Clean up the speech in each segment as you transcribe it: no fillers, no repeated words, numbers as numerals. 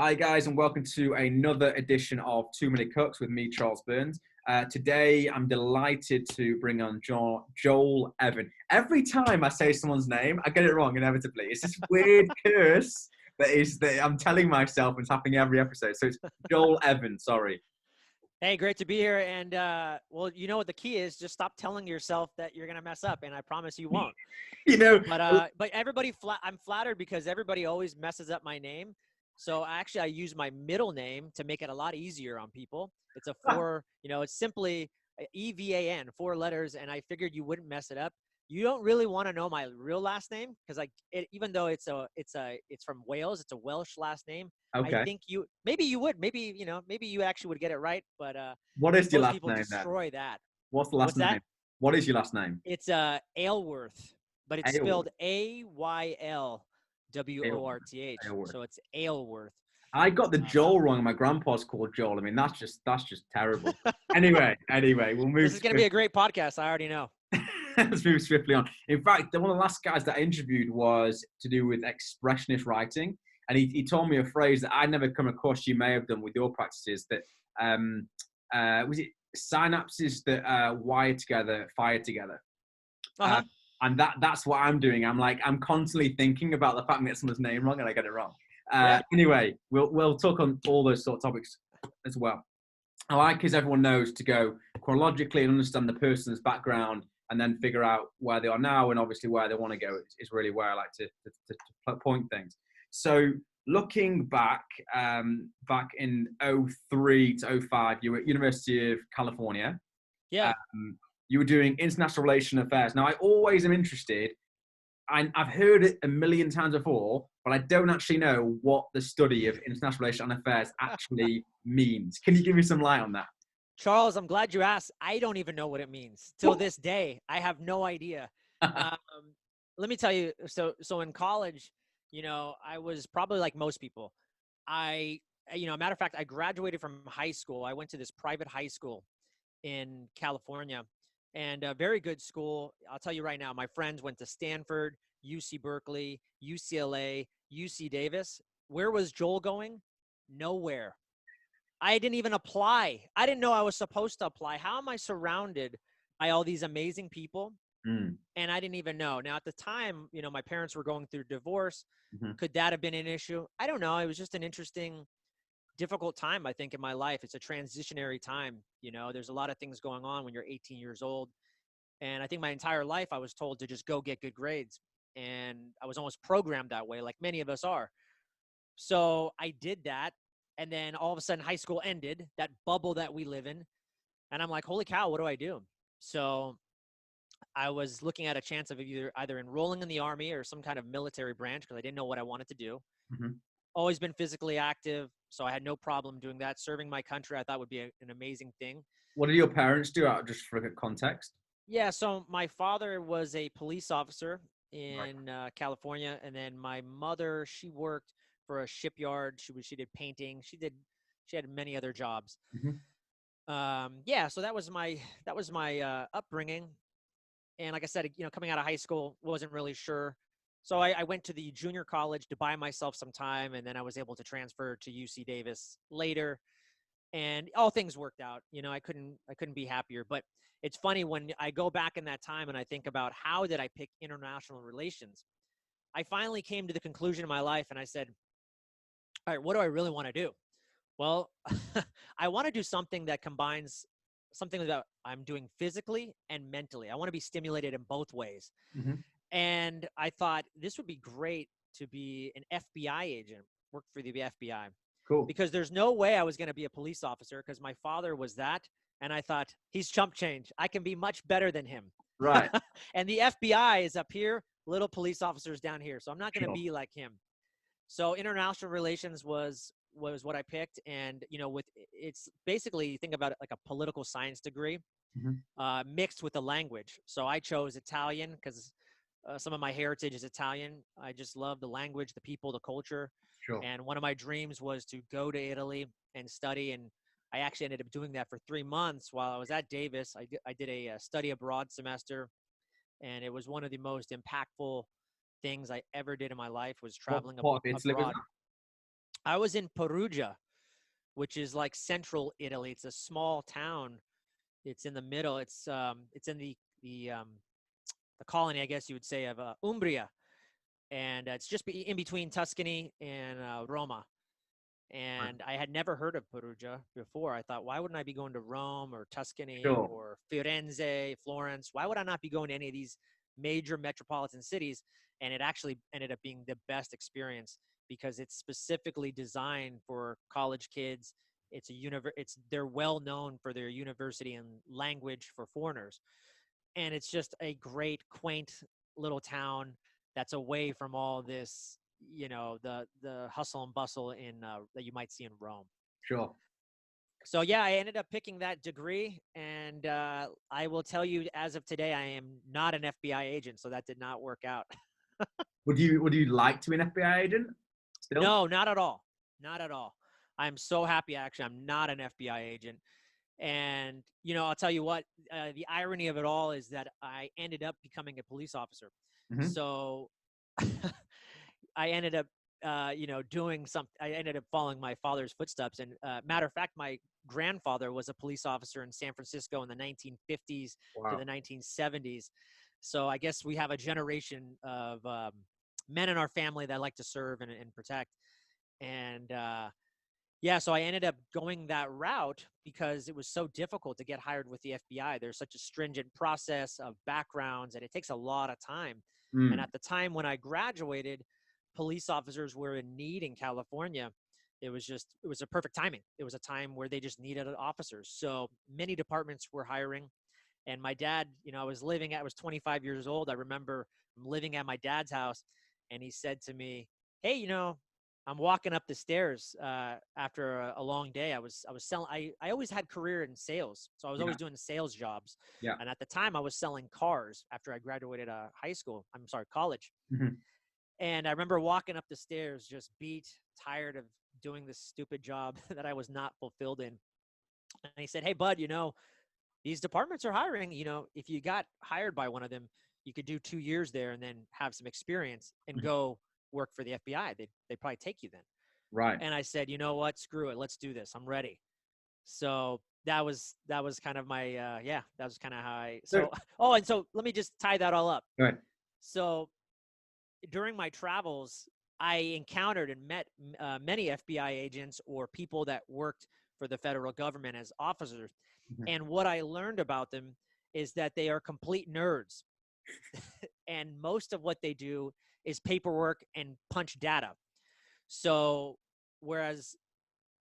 Hi guys, and welcome to another edition of 2 Minute Cooks with me, Charles Burns. Today, I'm delighted to bring on Joel Evan. Every time I say someone's name, I get it wrong inevitably. It's this weird curse that I'm telling myself and it's happening every episode. So it's Joel Evan. Sorry. Hey, great to be here. And well, you know what the key is? Just stop telling yourself that you're gonna mess up, and I promise you won't. You know, But everybody, I'm flattered because everybody always messes up my name. So actually, I use my middle name to make it a lot easier on people. It's a it's simply EVAN, 4 letters, and I figured you wouldn't mess it up. You don't really want to know my real last name because even though it's from Wales, it's a Welsh last name. I okay. think maybe you would, maybe you actually would get it right, but What is your most last people name then? destroy that. What's the last What's that? name? What is your last name? It's Aylworth, but it's Aylward. spelled Aylward. AYLWORTH. Aylward. So it's Aylworth. I got the Uh, Joel wrong. And my grandpa's called Joel. I mean, that's just terrible. Anyway, we'll move. this is going to be a great podcast. I already know. Let's move swiftly on. In fact, one of the last guys that I interviewed was to do with expressionist writing, and he told me a phrase that I'd never come across. You may have done with your practices. That was it synapses that wire together, fire together. Uh-huh. And that's what I'm doing. I'm constantly thinking about the fact that someone's name wrong and I get it wrong. Yeah. Anyway, we'll talk on all those sort of topics as well. I like, as everyone knows, to go chronologically and understand the person's background and then figure out where they are now and obviously where they want to go is really where I like to point things. So looking back in 03 to 05, you were at University of California. Yeah. You were doing international relation affairs. Now, I always am interested. I've heard it a million times before, but I don't actually know what the study of international relation affairs actually means. Can you give me some light on that? Charles, I'm glad you asked. I don't even know what it means. Till this day, I have no idea. Um, Let me tell you. So in college, I was probably like most people. Matter of fact, I graduated from high school. I went to this private high school in California, and a very good school. I'll tell you right now, my friends went to Stanford, UC Berkeley, UCLA, UC Davis. Where was Joel going? Nowhere. I didn't even apply. I didn't know I was supposed to apply. How am I surrounded by all these amazing people? Mm. And I didn't even know. Now, at the time, my parents were going through divorce. Mm-hmm. Could that have been an issue? I don't know. It was just an interesting, difficult time, I think, in my life. It's a transitionary time. There's a lot of things going on when you're 18 years old. And I think my entire life I was told to just go get good grades. And I was almost programmed that way, like many of us are. So I did that. And then all of a sudden high school ended, that bubble that we live in. And I'm like, holy cow, what do I do? So I was looking at a chance of either enrolling in the Army or some kind of military branch because I didn't know what I wanted to do. Mm-hmm. Always been physically active, so I had no problem doing that. Serving my country, I thought would be an amazing thing. What did your parents do, out just for context? Yeah, so my father was a police officer in California, and then my mother, she worked for a shipyard. She did painting. She had many other jobs. Mm-hmm. So that was my upbringing. And like I said, coming out of high school, wasn't really sure. So I went to the junior college to buy myself some time, and then I was able to transfer to UC Davis later, and all things worked out. I couldn't be happier. But it's funny when I go back in that time and I think about how did I pick international relations. I finally came to the conclusion in my life, and I said, all right, what do I really want to do? Well, I want to do something that combines something that I'm doing physically and mentally. I want to be stimulated in both ways. Mm-hmm. And I thought this would be great to be an FBI agent, work for the FBI. Cool. Because there's no way I was going to be a police officer because my father was that. And I thought, he's chump change. I can be much better than him. Right. And the FBI is up here, little police officers down here. So I'm not going to Sure. be like him. So international relations was what I picked. And, it's basically, think about it like a political science degree mixed with a language. So I chose Italian because some of my heritage is Italian. I just love the language, the people, the culture. Sure. And one of my dreams was to go to Italy and study. And I actually ended up doing that for 3 months while I was at Davis. I did a study abroad semester, and it was one of the most impactful things I ever did in my life was traveling What Italy was abroad. I was in Perugia, which is like central Italy. It's a small town. It's in the middle. It's in the colony, I guess you would say, of Umbria, and it's just in between Tuscany and Roma. And I had never heard of Perugia before. I thought, why wouldn't I be going to Rome or Tuscany Sure. or Firenze, Florence? Why would I not be going to any of these major metropolitan cities? And it actually ended up being the best experience because it's specifically designed for college kids. They're well known for their university and language for foreigners. And it's just a great, quaint little town that's away from all this, the hustle and bustle that you might see in Rome. Sure. So yeah, I ended up picking that degree, and I will tell you, as of today, I am not an FBI agent, so that did not work out. Would you like to be an FBI agent still? No, not at all. Not at all. I'm so happy, actually, I'm not an FBI agent. And, I'll tell you what, the irony of it all is that I ended up becoming a police officer. Mm-hmm. So I ended up, doing something. I ended up following my father's footsteps. And matter of fact, my grandfather was a police officer in San Francisco in the 1950s Wow. to the 1970s. So I guess we have a generation of men in our family that like to serve and protect. And yeah, so I ended up going that route because it was so difficult to get hired with the FBI. There's such a stringent process of backgrounds, and it takes a lot of time. Mm. And at the time when I graduated, police officers were in need in California. It was a perfect timing. It was a time where they just needed officers. So many departments were hiring. And my dad, I was 25 years old. I remember living at my dad's house, and he said to me, "Hey, I'm walking up the stairs after a long day. I was selling. I always had career in sales, so I was always doing sales jobs. Yeah. And at the time, I was selling cars after I graduated college. Mm-hmm. And I remember walking up the stairs, just beat, tired of doing this stupid job that I was not fulfilled in. And he said, "Hey, bud, these departments are hiring. If you got hired by one of them, you could do 2 years there and then have some experience and go work for the FBI. They'd probably take you then." Right. And I said, "You know what? Screw it. Let's do this. I'm ready." So that was kind of my, that was kind of how and so let me just tie that all up. Right. So during my travels, I encountered and met many FBI agents or people that worked for the federal government as officers. Mm-hmm. And what I learned about them is that they are complete nerds. And most of what they do is paperwork and punch data. So whereas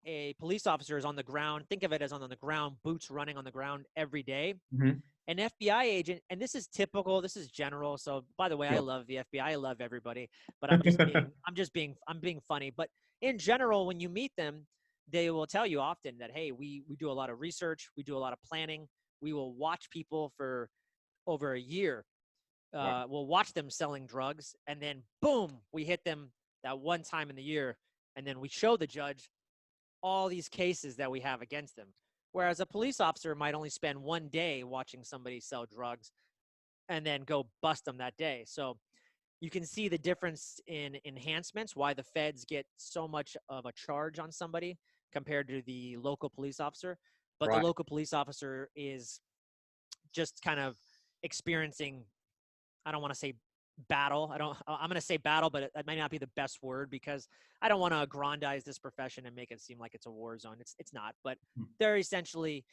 a police officer is on the ground, think of it as on the ground, boots running on the ground every day. Mm-hmm. An FBI agent, and this is typical, this is general. So by the way, I love the FBI. I love everybody, but I'm being funny. But in general, when you meet them, they will tell you often that, hey, we do a lot of research. We do a lot of planning. We will watch people for over a year. We'll watch them selling drugs, and then boom, we hit them that one time in the year, and then we show the judge all these cases that we have against them. Whereas a police officer might only spend one day watching somebody sell drugs and then go bust them that day. So you can see the difference in enhancements, why the feds get so much of a charge on somebody compared to the local police officer. But the local police officer is just kind of experiencing, I don't want to say battle. I'm going to say battle, but it might not be the best word because I don't want to aggrandize this profession and make it seem like it's a war zone. It's not, but they're essentially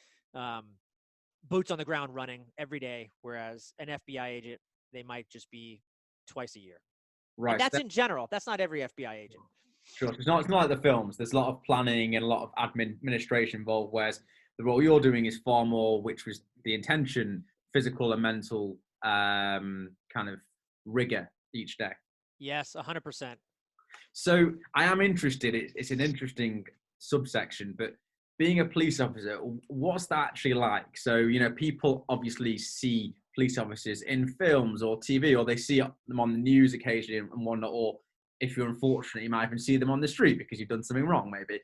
boots on the ground running every day. Whereas an FBI agent, they might just be twice a year. Right. And that's in general. That's not every FBI agent. Sure. It's not like the films. There's a lot of planning and a lot of administration involved, whereas the role you're doing is far more, which was the intention, physical and mental kind of rigor each day. Yes, 100%. So I am interested. It's an interesting subsection, but being a police officer, what's that actually like? So, people obviously see police officers in films or TV, or they see them on the news occasionally and whatnot, or if you're unfortunate, you might even see them on the street because you've done something wrong, maybe.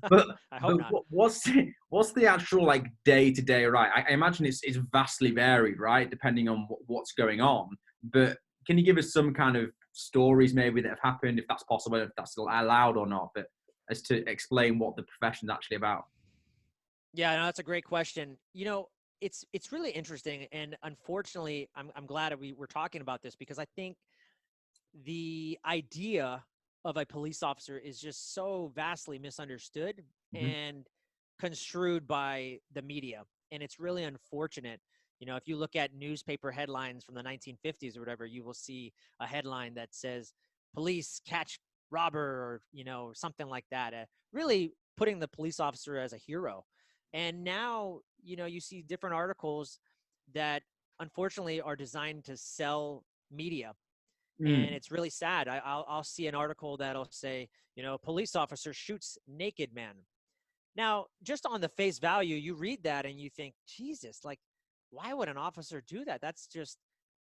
But I hope not. What's the actual day-to-day, right? I imagine it's vastly varied, right, depending on what's going on. But can you give us some kind of stories maybe that have happened, if that's possible, if that's still allowed or not, but as to explain what the profession's actually about. Yeah, no, that's a great question. It's really interesting, and unfortunately, I'm glad we're talking about this, because I think the idea of a police officer is just so vastly misunderstood Mm-hmm. and construed by the media. And it's really unfortunate. If you look at newspaper headlines from the 1950s or whatever, you will see a headline that says police catch robber, or, something like that, really putting the police officer as a hero. And now, you see different articles that unfortunately are designed to sell media. And Mm. it's really sad. I'll see an article that'll say, police officer shoots naked man. Now, just on the face value, you read that and you think, Jesus, like, why would an officer do that? That's just,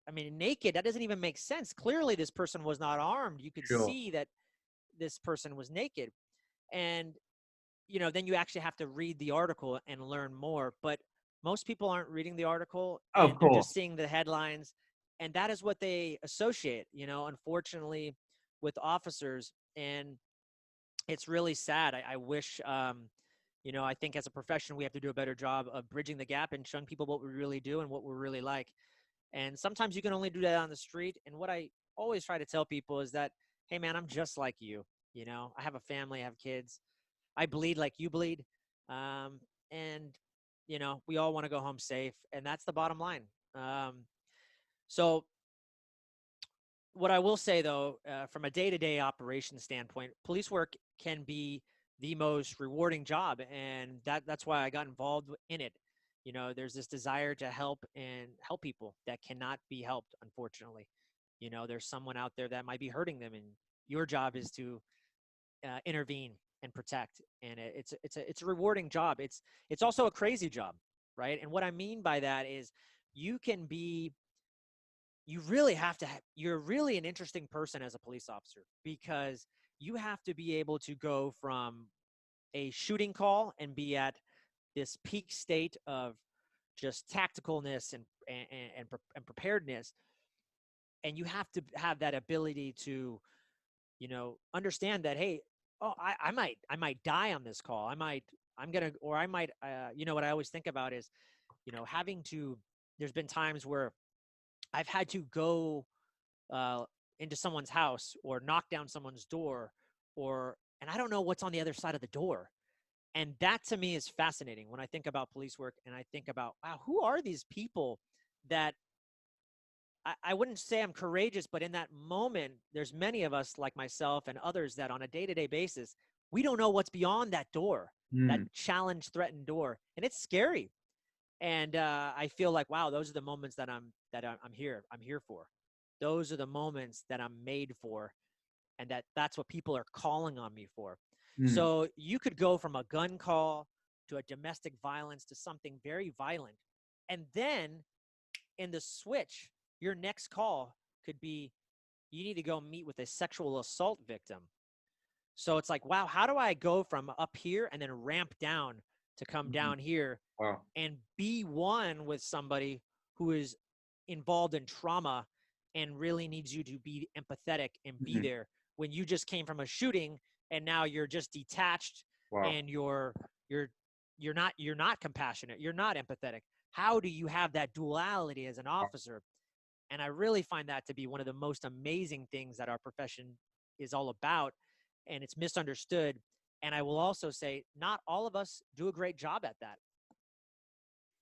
I mean, naked, that doesn't even make sense. Clearly, this person was not armed. You could Sure. see that this person was naked. And, then you actually have to read the article and learn more. But most people aren't reading the article, Oh, of and they're just course. seeing the headlines. And that is what they associate, unfortunately, with officers. And it's really sad. I wish, I think as a profession, we have to do a better job of bridging the gap and showing people what we really do and what we're really like. And sometimes you can only do that on the street. And what I always try to tell people is that, hey, man, I'm just like you. I have a family, I have kids. I bleed like you bleed. Um, and, we all want to go home safe. And that's the bottom line. So what I will say, though, from a day-to-day operation standpoint, police work can be the most rewarding job, and that's why I got involved in it. There's this desire to help people that cannot be helped, unfortunately. There's someone out there that might be hurting them, and your job is to intervene and protect. And it's a rewarding job. It's also a crazy job, right? And what I mean by that is you can be you really have to you're really an interesting person as a police officer, because you have to be able to go from a shooting call and be at this peak state of just tacticalness and preparedness. And you have to have that ability to understand that, hey, oh, I might die on this call. I'm gonna or I might what I always think about is having to there's been times where I've had to go uh, into someone's house or knock down someone's door, and I don't know what's on the other side of the door. And that to me is fascinating when I think about police work, and I think about, wow, who are these people that I wouldn't say I'm courageous, but in that moment, there's many of us like myself and others that on a day-to-day basis, we don't know what's beyond that door, that Mm. challenge threatened door. And it's scary. And I feel like, wow, those are the moments that I'm here. I'm here for. Those are the moments that I'm made for, and that's what people are calling on me for. Mm. So you could go from a gun call to a domestic violence to something very violent, and then in the switch, your next call could be you need to go meet with a sexual assault victim. So it's like, wow, how do I go from up here and then ramp down to come Mm. down here Wow. and be one with somebody who is involved in trauma and really needs you to be empathetic and be Mm. there when you just came from a shooting and now you're just detached Wow. and you're not compassionate, you're not empathetic. How do you have that duality as an officer? And I really find that to be one of the most amazing things that our profession is all about, and it's misunderstood. And I will also say not all of us do a great job at that.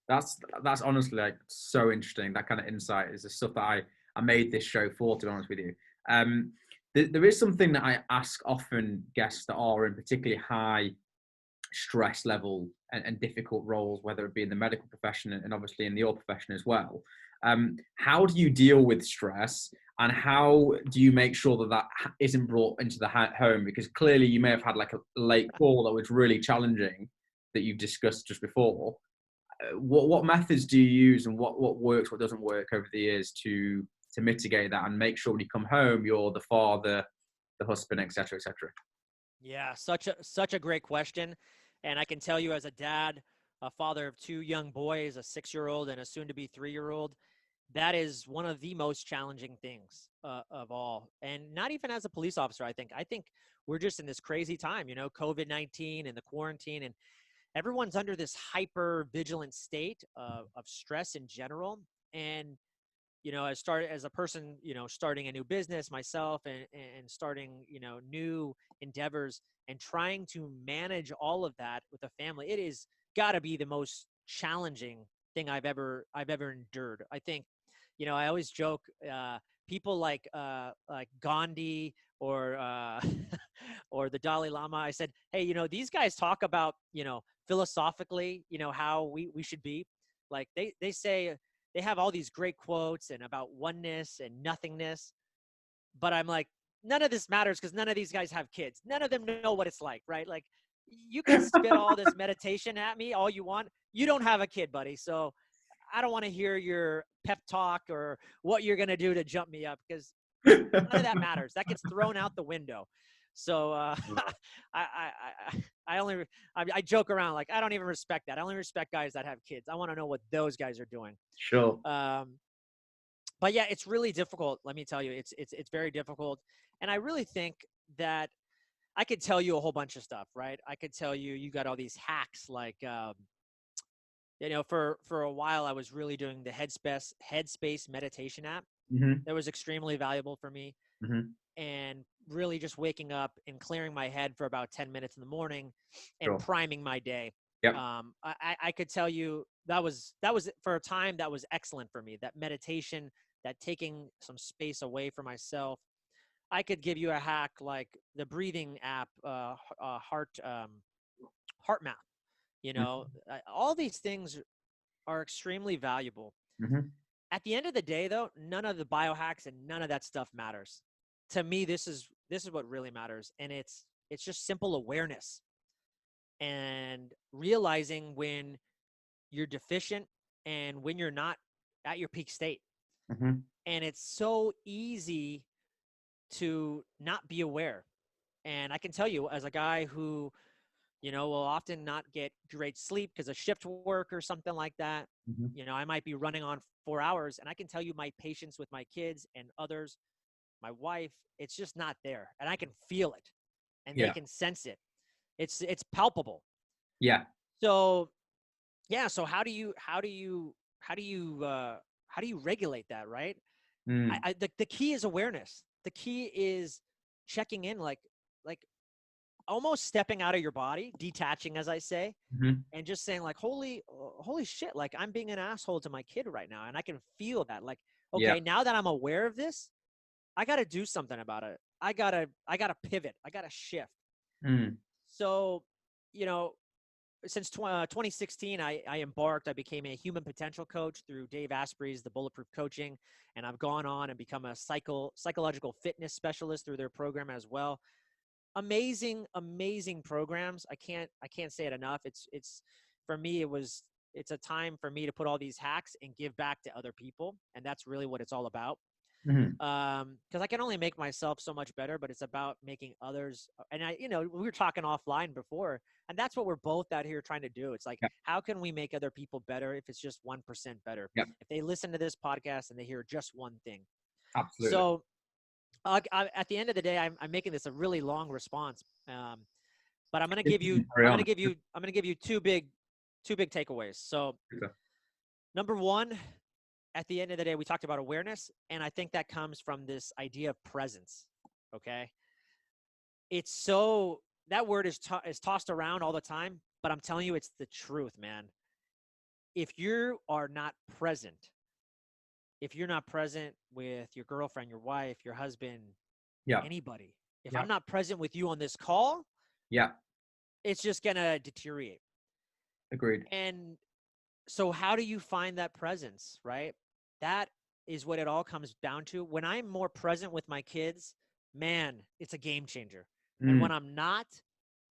That's honestly like so interesting. That kind of insight is the stuff that I made this show for, to be honest with you. There is something that I ask often guests that are in particularly high stress level and difficult roles, whether it be in the medical profession and obviously in your profession as well. How do you deal with stress, and how do you make sure that that isn't brought into the home? Because clearly you may have had like a late call that was really challenging that you've discussed just before. What methods do you use, and what works, what doesn't work over the years to mitigate that and make sure when you come home you're the father, the husband, etc., etc.? Yeah, such a great question. And I can tell you as a dad, a father of two young boys, a 6-year-old and a soon to be 3-year-old, that is one of the most challenging things of all. And not even as a police officer, I think we're just in this crazy time, COVID-19 and the quarantine, and everyone's under this hyper vigilant state of stress in general. And I started as a person, starting a new business myself, and starting, new endeavors, and trying to manage all of that with a family. It is got to be the most challenging thing I've ever endured. I think, I always joke, people like Gandhi or or the Dalai Lama. I said, hey, these guys talk about, philosophically, how we should be. Like they say, they have all these great quotes and about oneness and nothingness, but I'm like, none of this matters because none of these guys have kids. None of them know what it's like, right? Like, you can spit all this meditation at me all you want. You don't have a kid, buddy. So I don't want to hear your pep talk or what you're going to do to jump me up, because none of that matters. That gets thrown out the window. So I joke around, like, I don't even respect that. I only respect guys that have kids. I want to know what those guys are doing. Sure. But yeah, it's really difficult. Let me tell you, it's very difficult. And I really think that I could tell you a whole bunch of stuff, right? I could tell you got all these hacks, like, for a while I was really doing the Headspace meditation app. Mm-hmm. That was extremely valuable for me. Mm-hmm. And really just waking up and clearing my head for about 10 minutes in the morning and Sure. priming my day. Yep. I could tell you that was for a time, that was excellent for me. That meditation, that taking some space away from myself. I could give you a hack like the breathing app, heart math. All these things are extremely valuable. Mm-hmm. At the end of the day, though, none of the biohacks and none of that stuff matters. To me, this is what really matters, and it's just simple awareness and realizing when you're deficient and when you're not at your peak state. Mm-hmm. And it's so easy to not be aware. And I can tell you, as a guy who, will often not get great sleep because of shift work or something like that, Mm-hmm. I might be running on 4 hours, and I can tell you my patience with my kids and others, my wife, it's just not there. And I can feel it, and they Yeah. can sense it. It's palpable. Yeah. So yeah. So how do you regulate that, right? Mm. The key is awareness. The key is checking in, like almost stepping out of your body, detaching, as I say, Mm-hmm. and just saying like, holy shit, like I'm being an asshole to my kid right now. And I can feel that, like, okay, Yeah. now that I'm aware of this, I got to do something about it. I got to pivot. I got to shift. Mm. So, since 2016, I became a human potential coach through Dave Asprey's The Bulletproof Coaching. And I've gone on and become a psychological fitness specialist through their program as well. Amazing programs. I can't say it enough. It's for me, it's a time for me to put all these hacks and give back to other people. And that's really what it's all about. Mm-hmm. Because I can only make myself so much better, but it's about making others. And we were talking offline before, and that's what we're both out here trying to do. It's like, Yeah. how can we make other people better if it's just 1% better? Yeah. If they listen to this podcast and they hear just one thing. Absolutely. So at the end of the day, I'm making this a really long response, but I'm going to give you two big takeaways. So Okay. number one, at the end of the day, we talked about awareness, and I think that comes from this idea of presence. Okay. It's that word is tossed around all the time, but I'm telling you, it's the truth, man. If you are not present, with your girlfriend, your wife, your husband, Yeah. anybody, if Yeah. I'm not present with you on this call, Yeah. it's just going to deteriorate. Agreed. And so how do you find that presence, right? That is what it all comes down to. When I'm more present with my kids, man, it's a game changer. And when I'm not,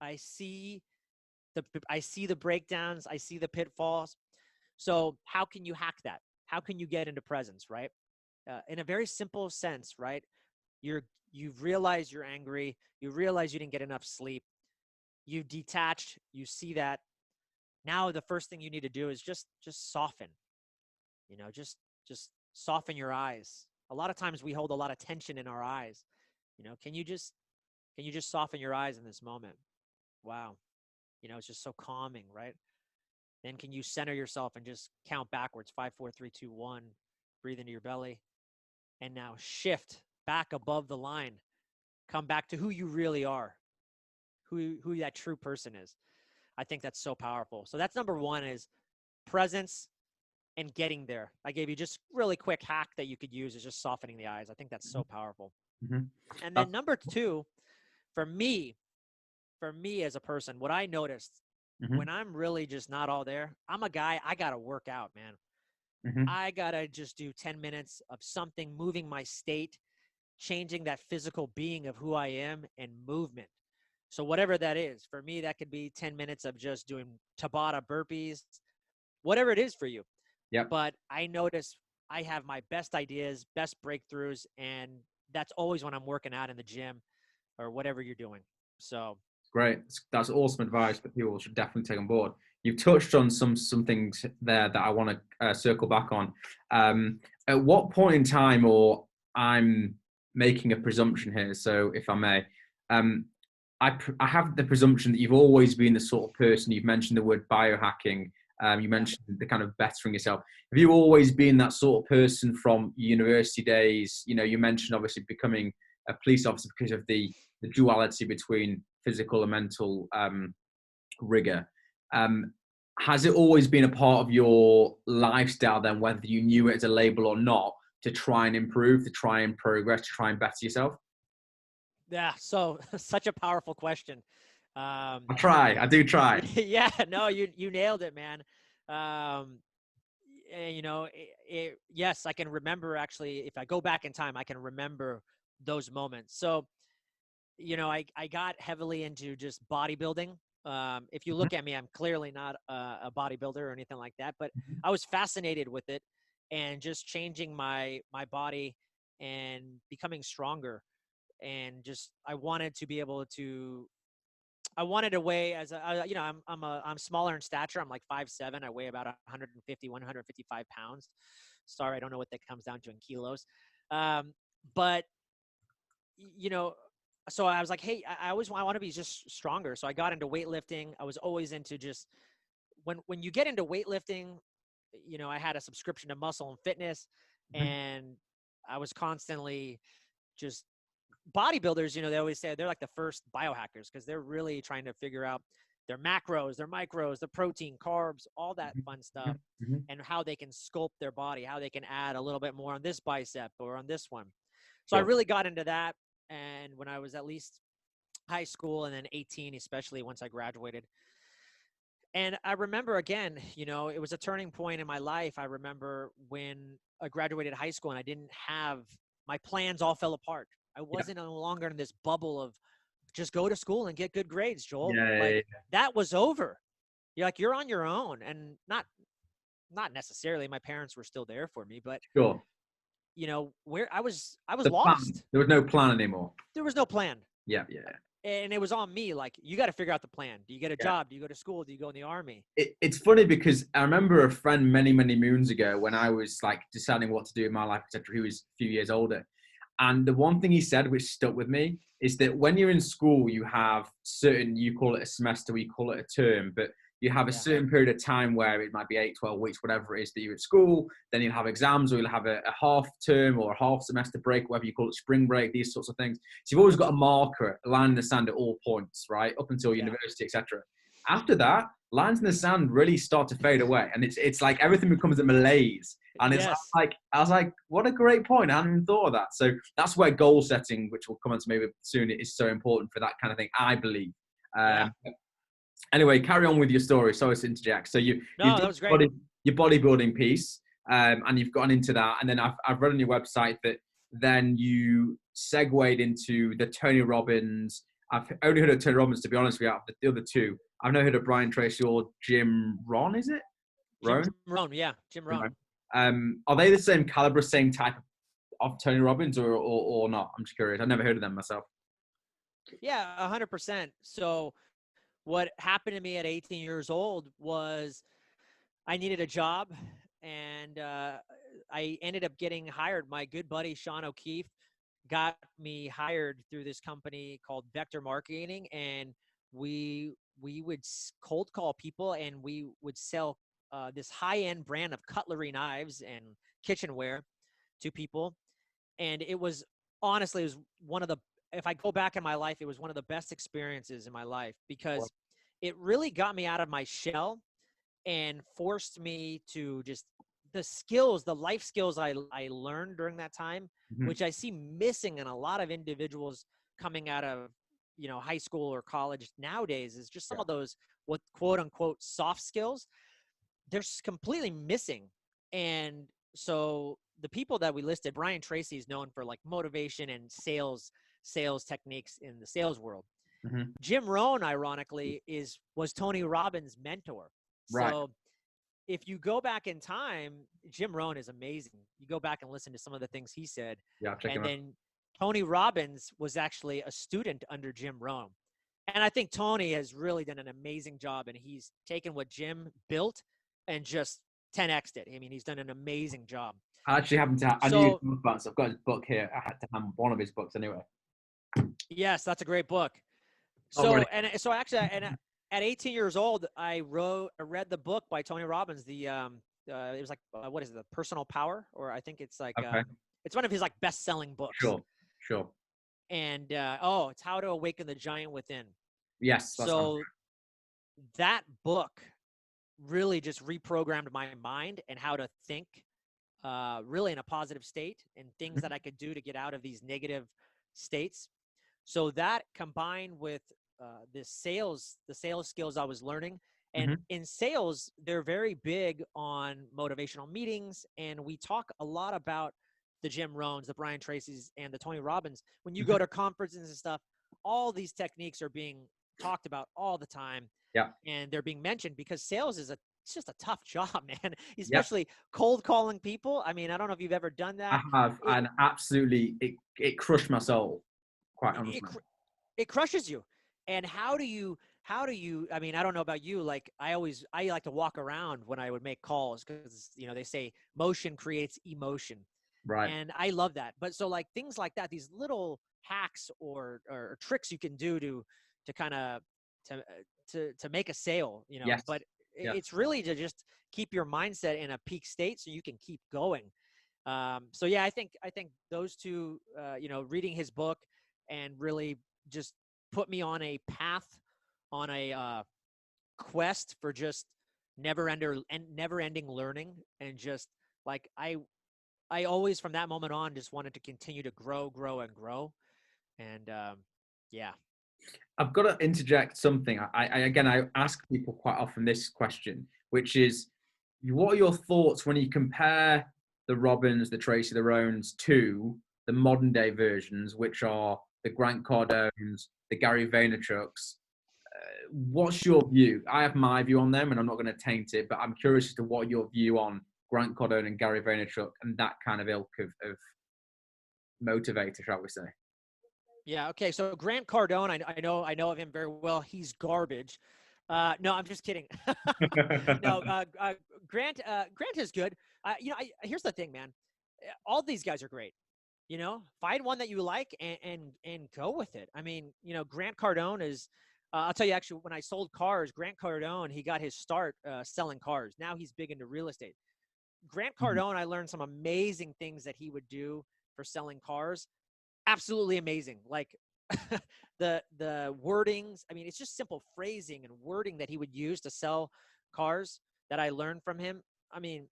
I see the breakdowns, I see the pitfalls. So how can you hack that? How can you get into presence, right? In a very simple sense, right? You've realized you're angry. You realize you didn't get enough sleep. You detached. You see that. Now the first thing you need to do is just soften. Just soften your eyes. A lot of times we hold a lot of tension in our eyes. Can you just soften your eyes in this moment? Wow. It's just so calming, right? Then can you center yourself and just count backwards, 5, 4, 3, 2, 1, breathe into your belly, and now shift back above the line, come back to who you really are, who that true person is. I think that's so powerful. So that's number one, is presence and getting there. I gave you just really quick hack that you could use, is just softening the eyes. I think that's so powerful. Mm-hmm. And then number two, for me as a person, what I noticed when I'm really just not all there, I'm a guy, I got to work out, man. I got to just do 10 minutes of something, moving my state, changing that physical being of who I am, and movement. So whatever that is, for me, that could be 10 minutes of just doing Tabata burpees, whatever it is for you. Yep. But I notice I have my best ideas, best breakthroughs, and that's always when I'm working out in the gym or whatever you're doing. So great. That's awesome advice that people should definitely take on board. You've touched on some things there that I want to circle back on. At what point in time, or I'm making a presumption here, so if I may, I have the presumption that you've always been the sort of person. You've mentioned the word biohacking. You mentioned the kind of bettering yourself. Have you always been that sort of person from university days? You mentioned obviously becoming a police officer because of the duality between physical and mental rigor. Has it always been a part of your lifestyle then, whether you knew it as a label or not, to try and improve, to try and progress, to try and better yourself? Yeah, so such a powerful question. I do try. Yeah, no, you nailed it, man. Yes, I can remember, actually, if I go back in time, I can remember those moments. So, I got heavily into just bodybuilding. If you look at me, I'm clearly not a bodybuilder or anything like that, but I was fascinated with it and just changing my body and becoming stronger. And just, I wanted to be able to, I wanted to weigh I'm smaller in stature. I'm like 5'7". I weigh about 155 pounds. Sorry, I don't know what that comes down to in kilos. But so I was like, hey, I want to be just stronger. So I got into weightlifting. I was always into just, when you get into weightlifting, I had a subscription to Muscle and Fitness, and I was constantly just, bodybuilders, they always say they're like the first biohackers, because they're really trying to figure out their macros, their micros, the protein, carbs, all that fun stuff, and how they can sculpt their body, how they can add a little bit more on this bicep or on this one. So I really got into that. And when I was at least high school, and then 18, especially once I graduated. And I remember, again, it was a turning point in my life. I remember when I graduated high school and I didn't have, my plans all fell apart. I wasn't no longer in this bubble of just go to school and get good grades, Joel. That was over. You're on your own, and not necessarily. My parents were still there for me, but where I was lost. There was no plan anymore. There was no plan. Yeah. And it was on me. Like, you got to figure out the plan. Do you get a job? Do you go to school? Do you go in the army? It's funny because I remember a friend many, many moons ago, when I was like deciding what to do in my life, etc. He was a few years older. And the one thing he said, which stuck with me, is that when you're in school, you have certain, you call it a semester, we call it a term, but you have a certain period of time where it might be 8, 12 weeks, whatever it is that you're at school. Then you'll have exams, or you'll have a half term or a half semester break, whatever you call it, spring break, these sorts of things. So you've always got a marker, a line in the sand at all points, right? Up until university, etc. After that, lines in the sand really start to fade away. And it's like everything becomes a malaise. And it's like, I was like, what a great point. I hadn't even thought of that. So that's where goal setting, which we'll come on to maybe soon, is so important for that kind of thing, I believe. Anyway, carry on with your story. Sorry to interject. So that was great. Your bodybuilding piece, and you've gotten into that. And then I've read on your website that then you segued into the Tony Robbins. I've only heard of Tony Robbins, to be honest with you, the other two. I've never heard of Brian Tracy or Jim Rohn, is it? Jim Rohn, yeah. Jim Rohn. Are they the same caliber, same type of Tony Robbins, or not? I'm just curious. I've never heard of them myself. Yeah, 100%. So what happened to me at 18 years old was I needed a job, and I ended up getting hired. My good buddy, Sean O'Keefe, got me hired through this company called Vector Marketing. And we would cold call people, and we would sell this high-end brand of cutlery knives and kitchenware to people. And it was, honestly, it was one of the, if I go back in my life, it was one of the best experiences in my life, because it really got me out of my shell and forced me to just, the skills, the life skills I learned during that time, Mhm. which I see missing in a lot of individuals coming out of, high school or college nowadays, is just some of those, what quote unquote soft skills, they're completely missing. And so the people that we listed, Brian Tracy is known for like motivation and sales techniques in the sales world. Mhm. Jim Rohn, ironically, was Tony Robbins' mentor. Right. So if you go back in time, Jim Rohn is amazing. You go back and listen to some of the things he said. Yeah, I'll check him And out. then Tony Robbins was actually a student under Jim Rohn. And I think Tony has really done an amazing job, and he's taken what Jim built and just 10x'd it. I mean, he's done an amazing job. I actually happen to I knew So, his book, so I've got his book here. I had to have one of his books anyway. yes, that's a great book. Not really. So actually, at 18 years old, I read the book by Tony Robbins. It was like, what is it? The Personal Power, or I think it's like, Okay. it's one of his like best-selling books. Sure. And it's How to Awaken the Giant Within. Yes. So that book really just reprogrammed my mind and how to think, really in a positive state, and things that I could do to get out of these negative states. So that combined with the sales skills I was learning. And in sales, they're very big on motivational meetings. And we talk a lot about the Jim Rohns, the Brian Tracy's, and the Tony Robbins. When you go to conferences and stuff, all these techniques are being talked about all the time. Yeah. And they're being mentioned because sales is it's just a tough job, man, especially Yep. cold calling people. I mean, I don't know if you've ever done that. I have, and absolutely, it crushed my soul, quite honestly. It crushes you. And how do you, I mean, I don't know about you. Like I like to walk around when I would make calls, because, they say motion creates emotion. Right. And I love that. But so like things like that, these little hacks or tricks you can do to kind of, to make a sale, Yes. But it's really to just keep your mindset in a peak state so you can keep going. So yeah, I think those two, reading his book and really just put me on a path, on a quest for just never ending learning. And just like, I always, from that moment on, just wanted to continue to grow. And yeah. I've got to interject something. I ask people quite often this question, which is, what are your thoughts when you compare the Robbins, the Tracy, the Rohns to the modern day versions, which are the Grant Cardones, the Gary Vaynerchuks? What's your view? I have my view on them, and I'm not going to taint it, but I'm curious as to what your view on Grant Cardone and Gary Vaynerchuk and that kind of ilk of motivator, shall we say? Yeah. Okay. So Grant Cardone, I know of him very well. He's garbage. No, I'm just kidding. No, Grant is good. Here's the thing, man. All these guys are great. Find one that you like and go with it. I mean, Grant Cardone is. I'll tell you, actually, when I sold cars, Grant Cardone, he got his start selling cars. Now he's big into real estate. Grant Cardone, I learned some amazing things that he would do for selling cars. Absolutely amazing. Like the wordings. I mean, it's just simple phrasing and wording that he would use to sell cars that I learned from him. I mean,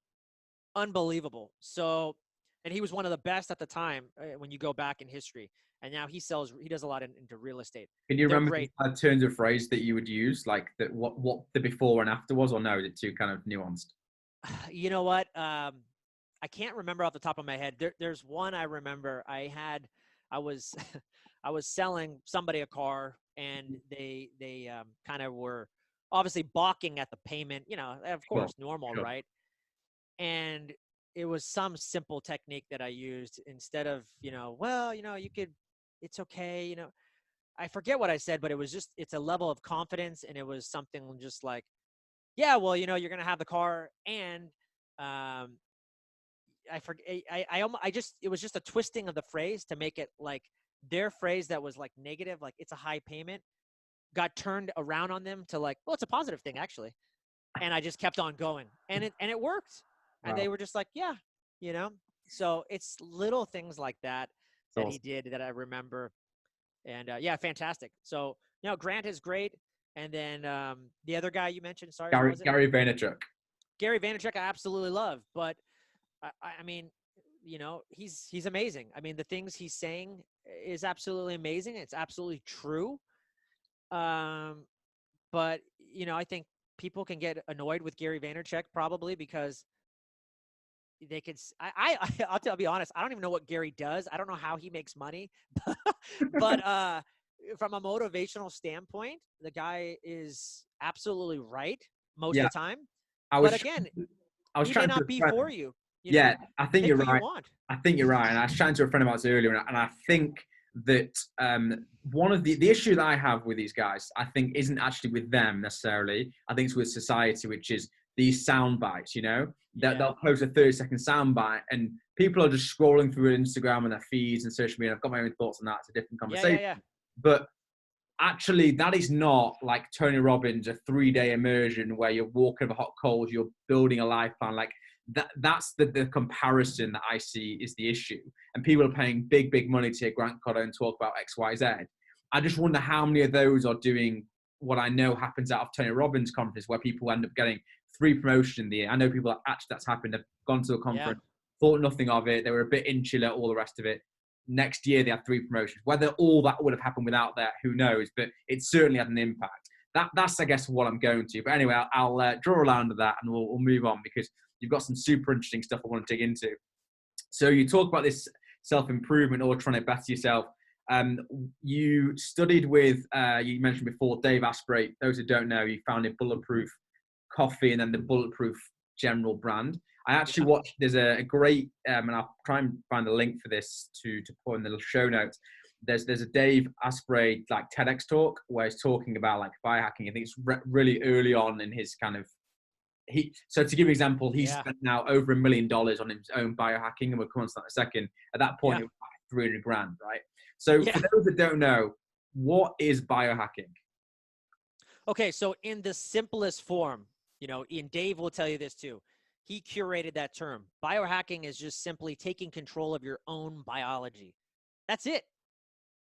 unbelievable. So, and he was one of the best at the time when you go back in history. And now he does a lot into real estate. Can you remember great. the turns of phrase that you would use, like that? What the before and after was, or no? Is it too kind of nuanced? You know what? I can't remember off the top of my head. There's one I remember. I was I was selling somebody a car, and they kind of were obviously balking at the payment. Of course, normal, Sure. right? And it was some simple technique that I used instead of, you could, it's okay. I forget what I said, but it was just, it's a level of confidence. And it was something just like, yeah, well, you're going to have the car, and I forget. It was just a twisting of the phrase to make it like their phrase that was like negative, like it's a high payment, got turned around on them to like, well, it's a positive thing actually. And I just kept on going, and it worked. And Wow. they were just like, yeah, you know. So it's little things like that It's that he awesome. did that I remember. And yeah, fantastic. So Grant is great. And then the other guy you mentioned, sorry, what was it? Gary Vaynerchuk. Gary Vaynerchuk, I absolutely love, but I mean, he's amazing. I mean, the things he's saying is absolutely amazing. It's absolutely true. Um, but I think people can get annoyed with Gary Vaynerchuk probably because they could. I'll be honest. I don't even know what Gary does. I don't know how he makes money, but from a motivational standpoint, the guy is absolutely right most Yeah, of the time. I But was again, I was he may trying to not a be friend. for you. Yeah, I think Pick you're who you right. want. I think you're right. And I was chatting to a friend about this earlier, and I think that one of the issue that I have with these guys, I think, isn't actually with them necessarily. I think it's with society, which is these sound bites. That Yeah. they'll post a 30-second sound bite, and people are just scrolling through Instagram and their feeds and social media. I've got my own thoughts on that. It's a different conversation. Yeah. But actually, that is not like Tony Robbins, a 3-day immersion where you're walking over hot coals, you're building a life plan. Like that's the comparison that I see is the issue. And people are paying big money to hear Grant Cardone talk about X, Y, Z. I just wonder how many of those are doing what I know happens out of Tony Robbins conference, where people end up getting 3 promotions in the year. I know people that's happened. They've gone to a conference, thought nothing of it. They were a bit insular, all the rest of it. Next year they had 3 promotions. Whether all that would have happened without that, who knows? But it certainly had an impact. That's I guess what I'm going to. But anyway, I'll draw a line to that, and we'll move on because you've got some super interesting stuff I want to dig into. So you talk about this self-improvement or trying to better yourself. You studied with, you mentioned before, Dave Asprey. Those who don't know, he founded Bulletproof Coffee and then the Bulletproof General brand. I actually watched, there's a great, and I'll try and find a link for this to put in the show notes. There's a Dave Asprey like TEDx talk where he's talking about like biohacking. I think it's really early on in his kind of, so to give you an example, he's spent now over $1 million on his own biohacking, and we'll come on to that in a second. At that point, it was like 300 grand, right? So for those that don't know, what is biohacking? Okay, so in the simplest form, and Dave will tell you this too. He curated that term. Biohacking is just simply taking control of your own biology. That's it.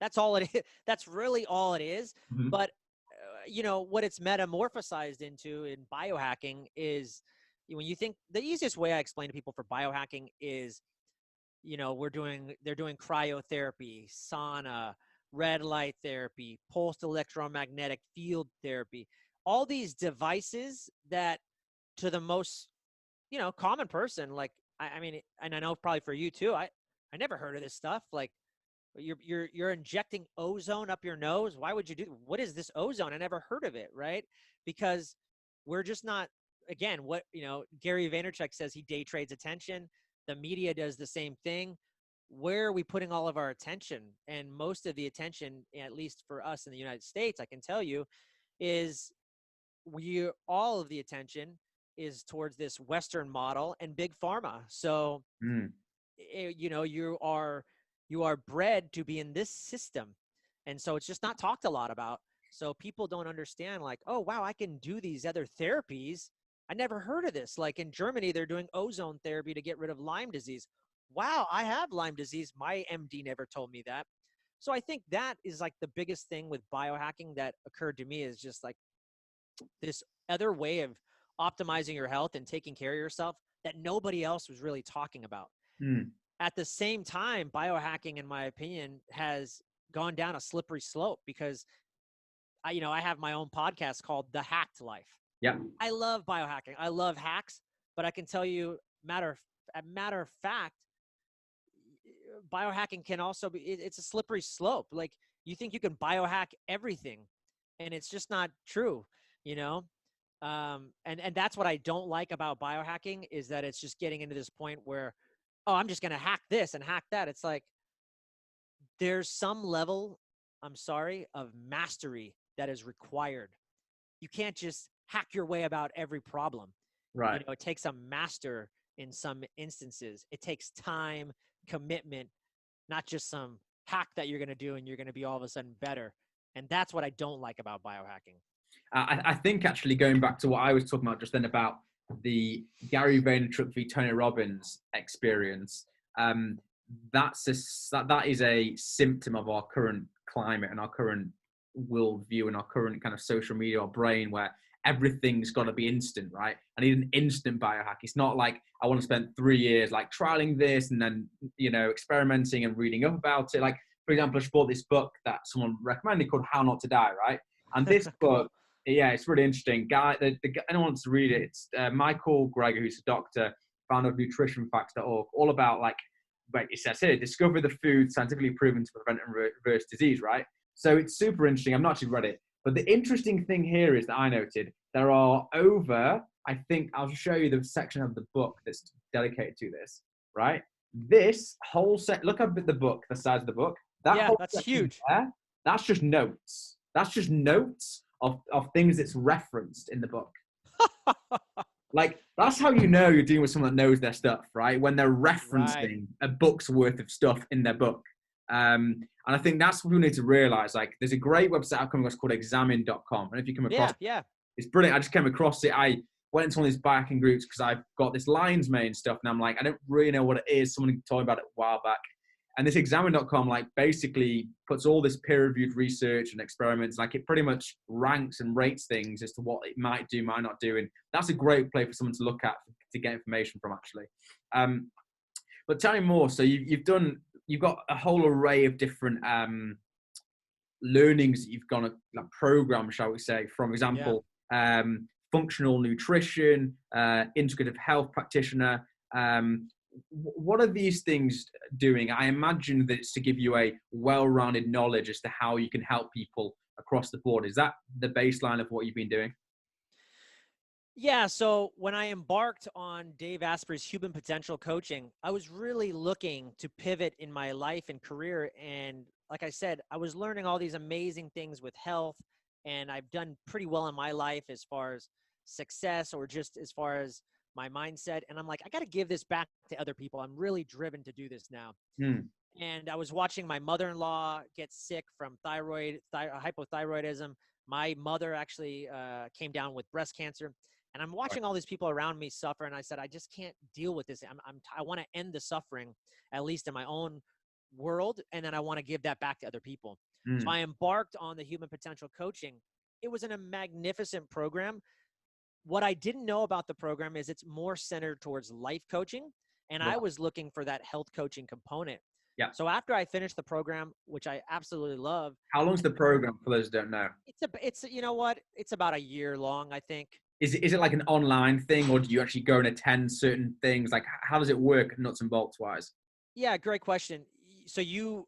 That's all it is. That's really all it is. Mm-hmm. But what it's metamorphosized into in biohacking is when you think the easiest way I explain to people for biohacking is, they're doing cryotherapy, sauna, red light therapy, pulsed electromagnetic field therapy, all these devices that to the most, common person, like, I mean, and I know probably for you too, I never heard of this stuff. Like, you're injecting ozone up your nose. Why would you do? What is this ozone? I never heard of it, right? Because we're just not, again, what, Gary Vaynerchuk says he day trades attention. The media does the same thing. Where are we putting all of our attention? And most of the attention, at least for us in the United States, I can tell you, is all of the attention is towards this Western model and big pharma. So, you are bred to be in this system. And so it's just not talked a lot about. So people don't understand, like, oh, wow, I can do these other therapies. I never heard of this. Like in Germany, they're doing ozone therapy to get rid of Lyme disease. Wow, I have Lyme disease. My MD never told me that. So I think that is like the biggest thing with biohacking that occurred to me, is just like this other way of optimizing your health and taking care of yourself that nobody else was really talking about. At the same time, biohacking, in my opinion, has gone down a slippery slope because I have my own podcast called The Hacked Life. Yeah. I love biohacking. I love hacks, but I can tell you, matter of fact, biohacking can also be, it's a slippery slope. Like, you think you can biohack everything, and it's just not true, and that's what I don't like about biohacking, is that it's just getting into this point where, oh, I'm just going to hack this and hack that. It's like, there's some level, I'm sorry, of mastery that is required. You can't just hack your way about every problem. Right. It takes a master in some instances. It takes time, commitment, not just some hack that you're going to do and you're going to be all of a sudden better. And that's what I don't like about biohacking. I think actually going back to what I was talking about just then about the Gary Vaynerchuk v Tony Robbins experience, that is a symptom of our current climate and our current worldview and our current kind of social media or brain, where everything's got to be instant, right? I need an instant biohack. It's not like I want to spend 3 years like trialing this and then, you know, experimenting and reading up about it. Like, for example, I just bought this book that someone recommended called How Not to Die, right? And this book, yeah, it's really interesting. Anyone wants to read it, it's Michael Greger, who's a doctor, founder of nutritionfacts.org, all about like it says here, discover the food scientifically proven to prevent and reverse disease, right? So it's super interesting. I've not actually read it. But the interesting thing here is that I noted there are over, I think I'll show you the section of the book that's dedicated to this, right? This whole set, look up at the book, the size of the book. Yeah, that's huge. There, that's just notes. That's just notes of things that's referenced in the book. Like, that's how you know you're dealing with someone that knows their stuff, right? When they're referencing a book's worth of stuff in their book. And I think that's what we need to realize. Like, there's a great website I've come across called examine.com. And if you come across it, it's brilliant. I just came across it. I went into one of these biohacking groups because I've got this lion's mane stuff. And I'm like, I don't really know what it is. Someone told me about it a while back. And this examine.com like basically puts all this peer-reviewed research and experiments, like it pretty much ranks and rates things as to what it might do, might not do. And that's a great place for someone to look at to get information from, actually. But tell me more. So you've got a whole array of different learnings that you've gone like program, shall we say, from example, functional nutrition, integrative health practitioner. What are these things doing? I imagine that it's to give you a well-rounded knowledge as to how you can help people across the board. Is that the baseline of what you've been doing? Yeah. So when I embarked on Dave Asprey's Human Potential Coaching, I was really looking to pivot in my life and career. And like I said, I was learning all these amazing things with health, and I've done pretty well in my life as far as success or just as far as my mindset. And I'm like, I got to give this back to other people. I'm really driven to do this now. And I was watching my mother-in-law get sick from hypothyroidism. My mother actually came down with breast cancer. And I'm watching all these people around me suffer. And I said, I just can't deal with this. I want to end the suffering, at least in my own world. And then I want to give that back to other people. So I embarked on the Human Potential Coaching. It was a magnificent program. What I didn't know about the program is it's more centered towards life coaching. And I was looking for that health coaching component. Yeah. So after I finished the program, which I absolutely love. How long's the program for those who don't know? It's you know what? It's about a year long, I think. Is it like an online thing, or do you actually go and attend certain things? Like, how does it work nuts and bolts wise? Yeah, great question. So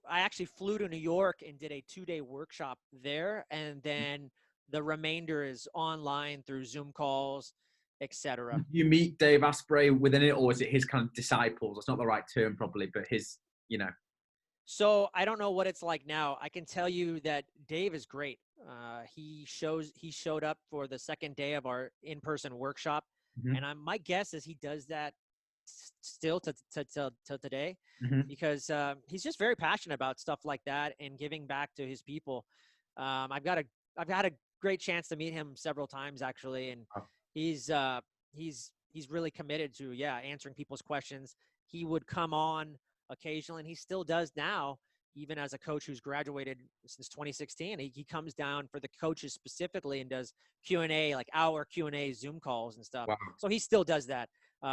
I actually flew to New York and did a 2-day workshop there. And then the remainder is online through Zoom calls, etc. Do you meet Dave Asprey within it, or is it his kind of disciples? That's not the right term probably, but his, you know. So I don't know what it's like now. I can tell you that Dave is great. He showed up for the second day of our in-person workshop. And my guess is he does that still to today, because he's just very passionate about stuff like that and giving back to his people. I've had a great chance to meet him several times actually, and he's really committed to answering people's questions. He would come on occasionally, and he still does now, even as a coach who's graduated since 2016. He comes down for the coaches specifically and does Q&A, like hour Q&A Zoom calls and stuff. Wow. So he still does that,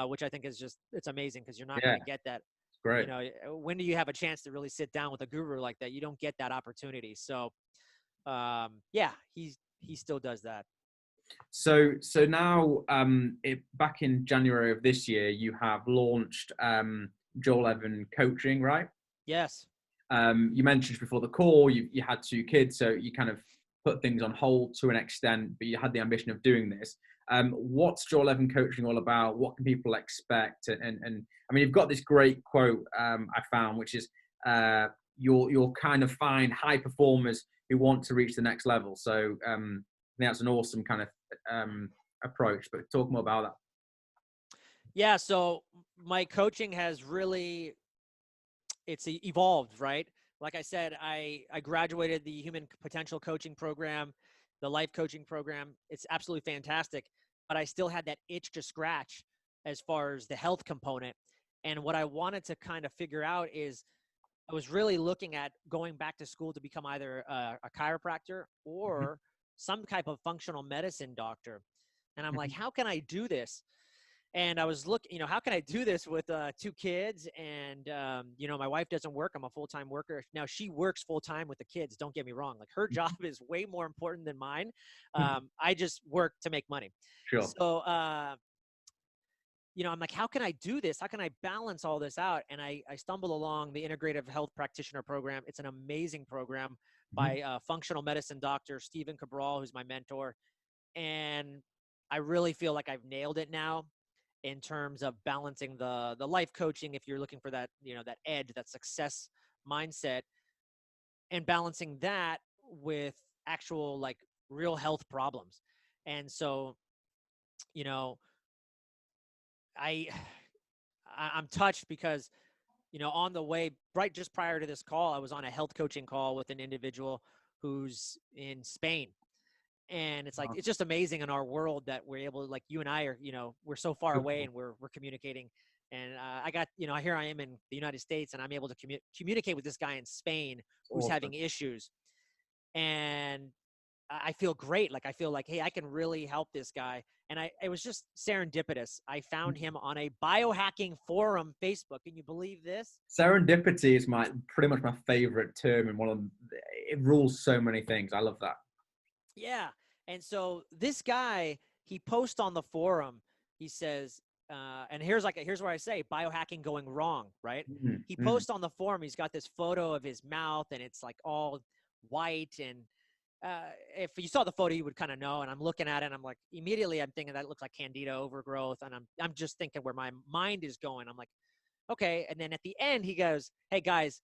which I think is it's amazing, because you're not going to get that. It's great. You know, when do you have a chance to really sit down with a guru like that? You don't get that opportunity. So he still does that. So now, back in January of this year, you have launched Joel Evan Coaching, right? Yes. You mentioned before the call, you had 2 kids, so you kind of put things on hold to an extent, but you had the ambition of doing this. What's Joel Evan Coaching all about? What can people expect? And I mean, you've got this great quote I found, which is you'll kind of find high performers who want to reach the next level. So I think that's an awesome kind of approach, but talk more about that. Yeah. So my coaching has really, it's evolved, right? Like I said, I graduated the human potential coaching program, the life coaching program. It's absolutely fantastic, but I still had that itch to scratch as far as the health component. And what I wanted to kind of figure out is I was really looking at going back to school to become either a chiropractor Mhm, or some type of functional medicine doctor. And I'm like, mhm. how can I do this? And I was looking, how can I do this with 2 kids? And, my wife doesn't work. I'm a full-time worker. Now she works full-time with the kids. Don't get me wrong. Like her job is way more important than mine. I just work to make money. Sure. So, I'm like, how can I do this? How can I balance all this out? And I stumbled along the Integrative Health Practitioner Program. It's an amazing program Mhm. by functional medicine doctor Stephen Cabral, who's my mentor. And I really feel like I've nailed it now in terms of balancing the life coaching. If you're looking for that, that edge, that success mindset, and balancing that with actual like real health problems. And so, you know, I I'm touched because on the way, right just prior to this call, I was on a health coaching call with an individual who's in Spain. And it's like, Wow. it's just amazing in our world that we're able to, like, you and I are, we're so far away Beautiful. and we're communicating. And I got, here I am in the United States and I'm able to communicate with this guy in Spain who's Awesome. having issues. And I feel great. Like, I feel like, hey, I can really help this guy. And it was just serendipitous. I found him on a biohacking forum, Facebook. Can you believe this? Serendipity is pretty much my favorite term, and it rules so many things. I love that. Yeah. And so this guy, he posts on the forum, he says, and here's where I say biohacking going wrong, right? Mhm, He mhm. posts on the forum, he's got this photo of his mouth and it's like all white. And if you saw the photo, you would kind of know. And I'm looking at it and I'm like, immediately I'm thinking that looks like candida overgrowth. And I'm just thinking where my mind is going. I'm like, okay. And then at the end, he goes, hey guys,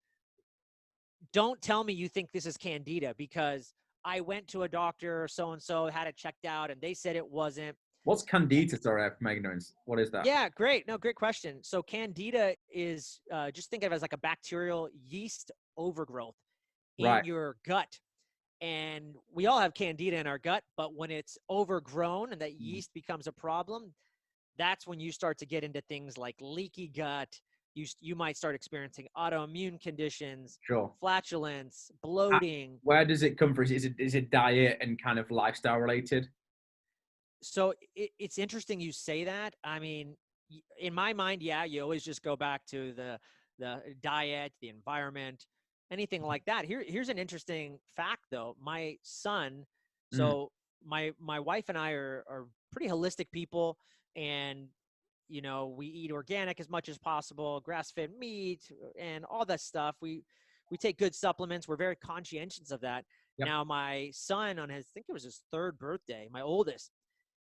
don't tell me you think this is candida because I went to a doctor, so-and-so had it checked out and they said it wasn't. What's candida? Sorry, from my ignorance. What is that? Yeah, great. No, great question. So candida is, just think of it as like a bacterial yeast overgrowth Right. in your gut. And we all have candida in our gut, but when it's overgrown and that Mhm. yeast becomes a problem, that's when you start to get into things like leaky gut. You might start experiencing autoimmune conditions, Sure. flatulence, Ha- bloating. Where does it come from? Is it diet and kind of lifestyle related? So it's interesting you say that. I mean, in my mind, yeah, you always just go back to the diet, the environment, anything like that. Here's an interesting fact, though. My son, Mm, so my wife and I are pretty holistic people, and we eat organic as much as possible, grass-fed meat, and all that stuff. We take good supplements. We're very conscientious of that. yep. Now, my son, on his, I think it was his third birthday, my oldest,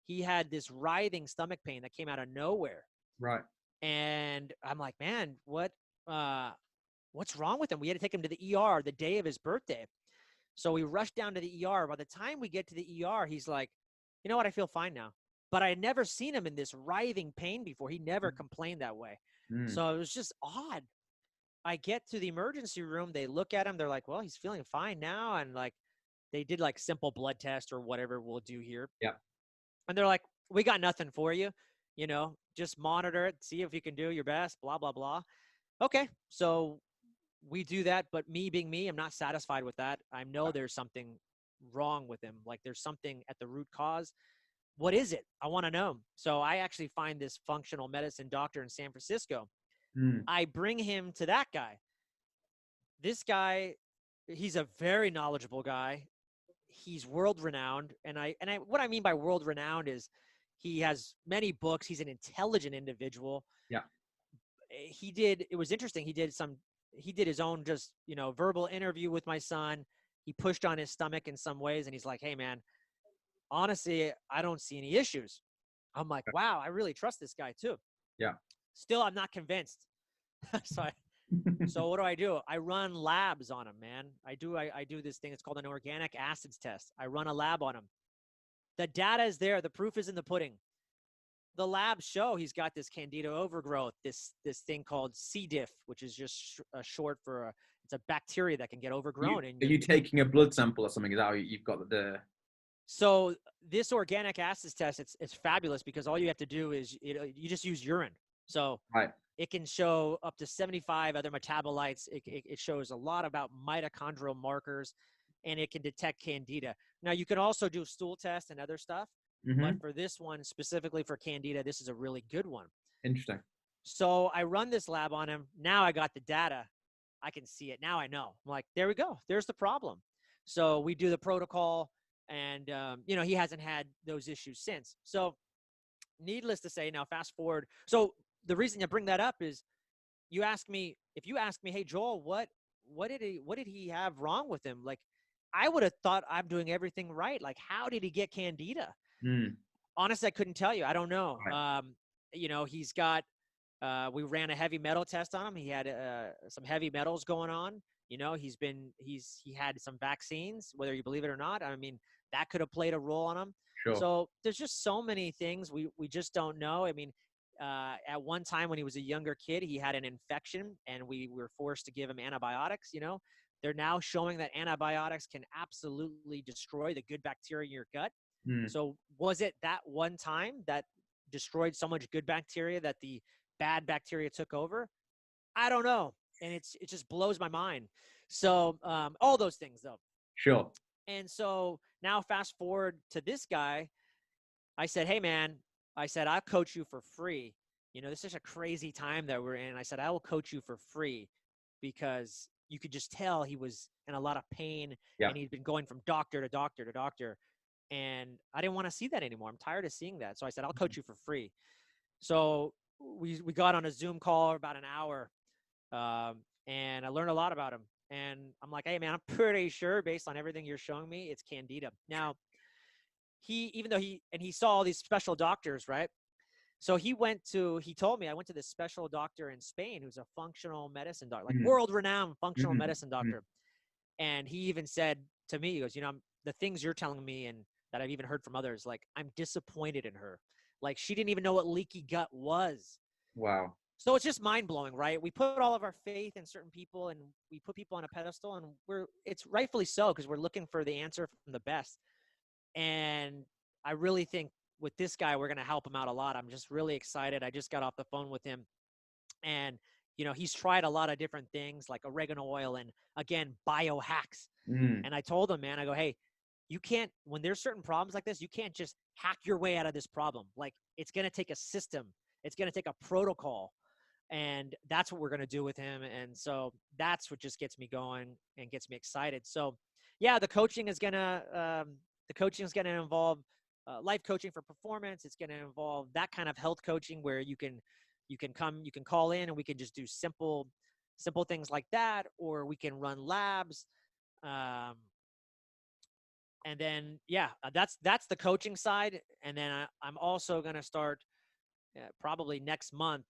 he had this writhing stomach pain that came out of nowhere. Right. And I'm like, man, uh, what's wrong with him? We had to take him to the ER the day of his birthday. So we rushed down to the ER. By the time we get to the ER, he's like, you know what? I feel fine now. But I had never seen him in this writhing pain before. He never complained that way. Mm, So it was just odd. I get to the emergency room. They look at him. They're like, well, he's feeling fine now. And like, they did like simple blood test or whatever we'll do here. yep. And they're like, we got nothing for you. Just monitor it, see if you can do your best, blah, blah, blah. Okay. So we do that. But me being me, I'm not satisfied with that. I know there's something wrong with him. Like there's something at the root cause. What is it? I want to know. So I actually find this functional medicine doctor in San Francisco. Mm, I bring him to that guy. This guy, he's a very knowledgeable guy. He's world renowned. And what I mean by world renowned is he has many books. He's an intelligent individual. yeah. It was interesting. He did his own just, verbal interview with my son. He pushed on his stomach in some ways. And he's like, hey man, honestly, I don't see any issues. I'm like, wow, I really trust this guy too. Yeah. Still, I'm not convinced. so So what do? I run labs on him, man. I do this thing. It's called an organic acids test. I run a lab on him. The data is there. The proof is in the pudding. the labs show he's got this candida overgrowth, this thing called C. diff, which is just short for it's a bacteria that can get overgrown. Are you taking a blood sample or something? Is that how you've got the? So this organic acids test, it's fabulous because all you have to do is you just use urine. So Right. it can show up to 75 other metabolites. It shows a lot about mitochondrial markers, and it can detect candida. Now, you can also do stool tests and other stuff, but for this one, specifically for candida, this is a really good one. Interesting. So I run this lab on him. Now I got the data. I can see it. Now I know. I'm like, there we go. There's the problem. So we do the protocol, and, he hasn't had those issues since. So needless to say, now fast forward. So the reason I bring that up is if you ask me, hey, Joel, what did he have wrong with him? Like, I would have thought I'm doing everything right. Like, how did he get candida? Honestly, I couldn't tell you. I don't know. Right. He's got, we ran a heavy metal test on him. He had some heavy metals going on. He had some vaccines, whether you believe it or not. I mean, that could have played a role on him. Sure. So there's just so many things we just don't know. I mean, at one time when he was a younger kid, he had an infection and we were forced to give him antibiotics. They're now showing that antibiotics can absolutely destroy the good bacteria in your gut. So was it that one time that destroyed so much good bacteria that the bad bacteria took over? I don't know. And it just blows my mind. So all those things though. Sure. And so now fast forward to this guy. I said, hey man, I'll coach you for free. This is a crazy time that we're in. I said, I will coach you for free because you could just tell he was in a lot of pain and he'd been going from doctor to doctor to doctor. And I didn't want to see that anymore. I'm tired of seeing that. So I said, I'll coach you for free. So we got on a Zoom call for about an hour. And I learned a lot about him. And I'm like, hey man, I'm pretty sure based on everything you're showing me, it's candida. Now, he saw all these special doctors, right? So he told me I went to this special doctor in Spain who's a functional medicine doctor, like world-renowned functional medicine doctor. And he even said to me, he goes, the things you're telling me and that I've even heard from others, like, I'm disappointed in her. Like, she didn't even know what leaky gut was. Wow. So it's just mind-blowing, right? We put all of our faith in certain people and we put people on a pedestal, and it's rightfully so because we're looking for the answer from the best. And I really think with this guy, we're going to help him out a lot. I'm just really excited. I just got off the phone with him, and he's tried a lot of different things like oregano oil and, again, biohacks. And I told him, man, I go, hey, you can't, when there's certain problems like this, you can't just hack your way out of this problem. Like, it's going to take a system. It's going to take a protocol. And that's what we're going to do with him. And so that's what just gets me going and gets me excited. So yeah, the coaching is going to involve life coaching for performance. It's going to involve that kind of health coaching where you can call in and we can just do simple things like that, or we can run labs. And then, that's the coaching side. And then I'm also going to start probably next month.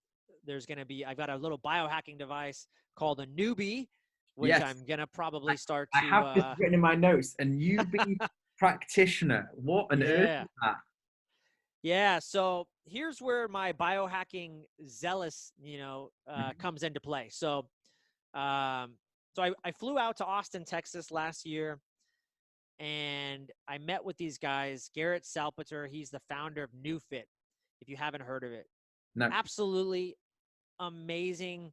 I've got a little biohacking device called a newbie, which I'm going to probably start to. I have this written in my notes, a newbie practitioner. What on earth is that? Yeah. So here's where my biohacking zealous, comes into play. So, I flew out to Austin, Texas last year, and I met with these guys. Garrett Salpeter, he's the founder of NewFit. If you haven't heard of it, no. Absolutely amazing.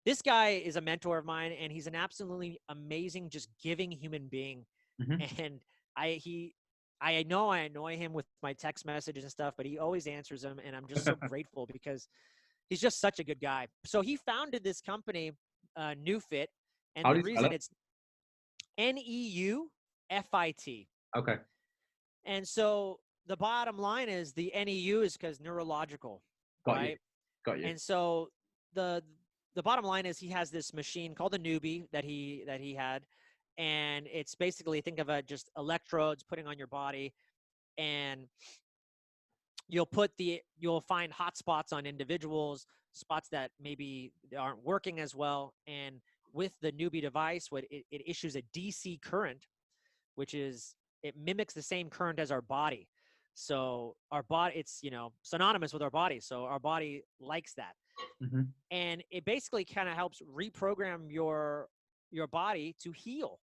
This guy is a mentor of mine, and he's an absolutely amazing, just giving human being. And I know I annoy him with my text messages and stuff, but he always answers them, and I'm just so grateful because he's just such a good guy. So he founded this company, NewFit, and the reason it's NEUFIT. Okay. And so the bottom line is the NEU is because neurological. Got you. And so the bottom line is he has this machine called the newbie that he had, and it's basically, think of it just electrodes putting on your body, and you'll find hot spots on individuals, spots that maybe aren't working as well. And with the newbie device, it issues a DC current, which is, it mimics the same current as our body. So our body, it's, synonymous with our body. So our body likes that. Hmm. And it basically kind of helps reprogram your body to heal.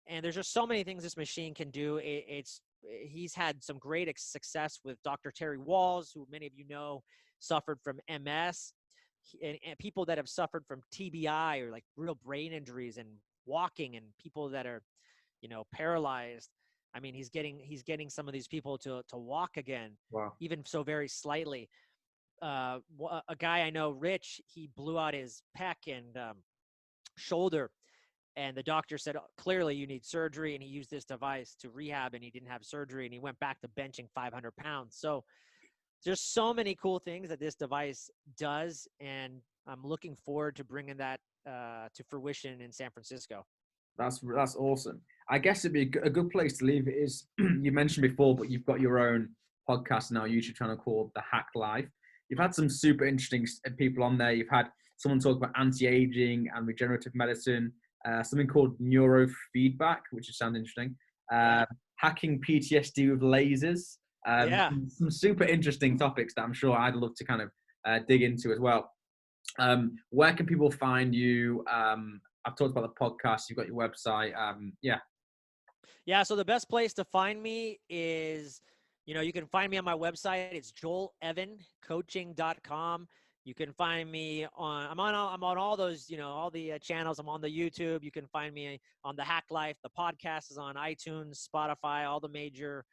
And there's just so many things this machine can do. He's had some great success with Dr. Terry Walls, who many of you know suffered from MS, and people that have suffered from TBI or like real brain injuries, and walking, and people that are, paralyzed. I mean, he's getting some of these people to walk again, Wow. even so very slightly. A guy I know, Rich, he blew out his pec and shoulder, and the doctor said, clearly you need surgery. And he used this device to rehab, and he didn't have surgery, and he went back to benching 500 pounds. So there's so many cool things that this device does. And I'm looking forward to bringing that to fruition in San Francisco. That's awesome. I guess it'd be a good place to leave it is, you mentioned before, but you've got your own podcast now, YouTube channel called The Hack Life. You've had some super interesting people on there. You've had someone talk about anti-aging and regenerative medicine, something called neurofeedback, which sounds interesting. Hacking PTSD with lasers. Some super interesting topics that I'm sure I'd love to kind of dig into as well. Where can people find you? I've talked about the podcast. You've got your website. Yeah. So the best place to find me is, you can find me on my website. It's joelevancoaching.com. You can find me I'm on all those, all the channels. I'm on the YouTube. You can find me on The Hack Life. The podcast is on iTunes, Spotify, all the major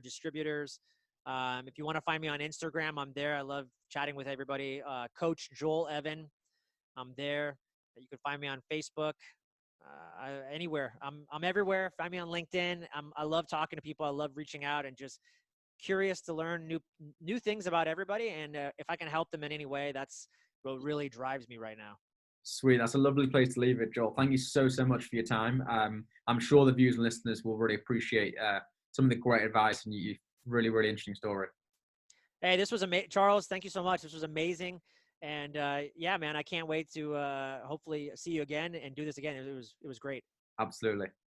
distributors. If you want to find me on Instagram, I'm there. I love chatting with everybody. Coach Joel Evan, I'm there. You can find me on Facebook. Anywhere. I'm everywhere. Find me on LinkedIn. I love talking to people. I love reaching out and just curious to learn new things about everybody. And if I can help them in any way, that's what really drives me right now. Sweet. That's a lovely place to leave it, Joel. Thank you so much for your time. I'm sure the viewers and listeners will really appreciate some of the great advice, and you really, really interesting story. Hey, this was amazing. Charles, thank you so much. This was amazing. And yeah, man, I can't wait to hopefully see you again and do this again. It was great. Absolutely.